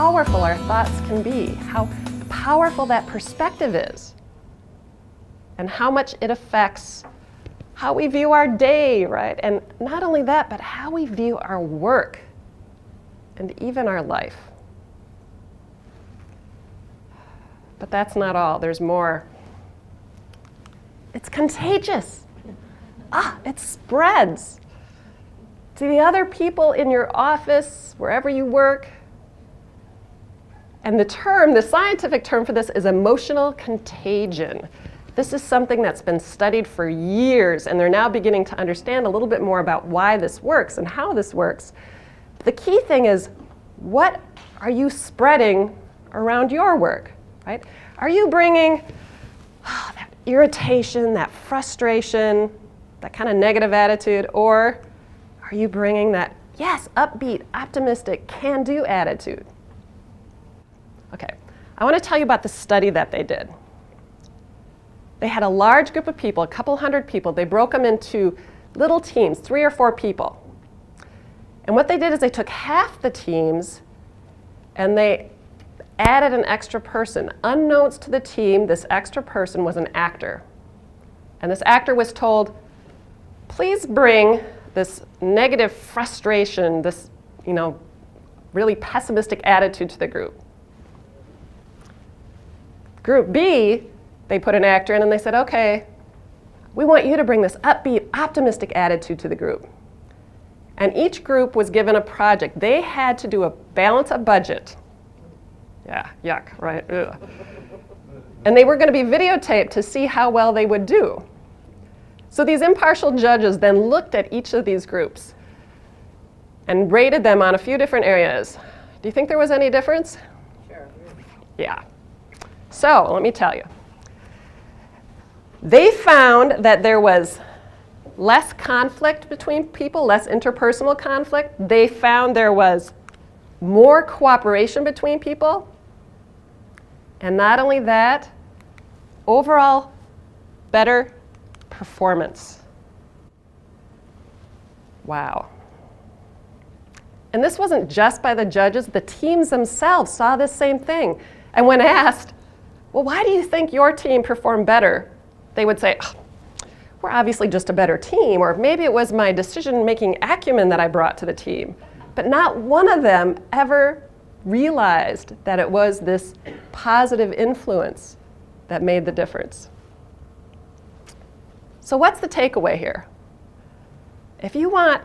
powerful our thoughts can be, how powerful that perspective is, and how much it affects how we view our day, right? And not only that, but how we view our work and even our life. But that's not all. There's more. It's contagious. It spreads to the other people in your office, wherever you work. And the scientific term for this is emotional contagion. This is something that's been studied for years, and they're now beginning to understand a little bit more about why this works and how this works. The key thing is, what are you spreading around your work, right? Are you bringing that irritation, that frustration, that kind of negative attitude, or are you bringing that, yes, upbeat, optimistic, can-do attitude? Okay, I want to tell you about the study that they did. They had a large group of people, a couple hundred people. They broke them into little teams, 3 or 4 people. And what they did is they took half the teams and they added an extra person. Unbeknownst to the team, this extra person was an actor. And this actor was told, please bring this negative frustration, this, really pessimistic attitude to the group. Group B, they put an actor in and they said, okay, we want you to bring this upbeat, optimistic attitude to the group. And each group was given a project. They had to balance a budget. Yeah, yuck, right? Ugh. And they were going to be videotaped to see how well they would do. So these impartial judges then looked at each of these groups and rated them on a few different areas. Do you think there was any difference? Sure. Yeah. So let me tell you. They found that there was less conflict between people, less interpersonal conflict. They found there was more cooperation between people. And not only that, overall better performance. Wow. And this wasn't just by the judges. The teams themselves saw this same thing. And when asked, well, why do you think your team performed better? They would say, oh, we're obviously just a better team, or maybe it was my decision-making acumen that I brought to the team. But not one of them ever realized that it was this positive influence that made the difference. So what's the takeaway here? If you want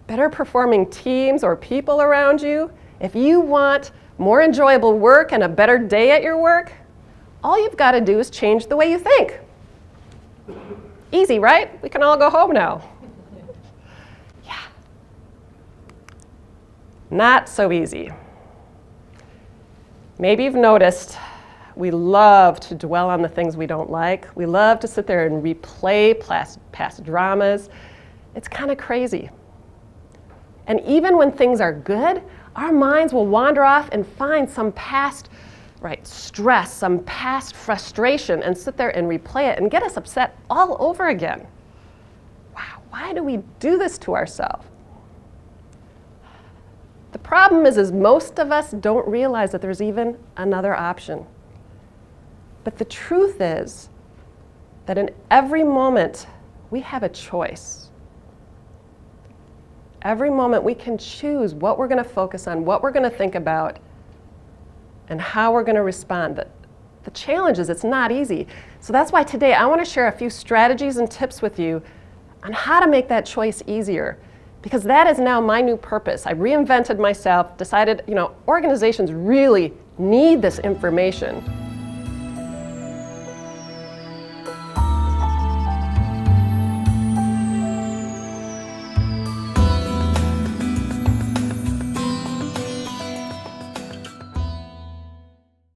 better performing teams or people around you, if you want more enjoyable work and a better day at your work, all you've got to do is change the way you think. Easy, right? We can all go home now. Yeah. Not so easy. Maybe you've noticed we love to dwell on the things we don't like. We love to sit there and replay past dramas. It's kind of crazy. And even when things are good, our minds will wander off and find some past stress, some past frustration, and sit there and replay it and get us upset all over again. Wow, why do we do this to ourselves? The problem is most of us don't realize that there's even another option. But the truth is that in every moment, we have a choice. Every moment we can choose what we're going to focus on, what we're going to think about, and how we're going to respond. The challenge is it's not easy. So that's why today I want to share a few strategies and tips with you on how to make that choice easier. Because that is now my new purpose. I reinvented myself, decided, organizations really need this information.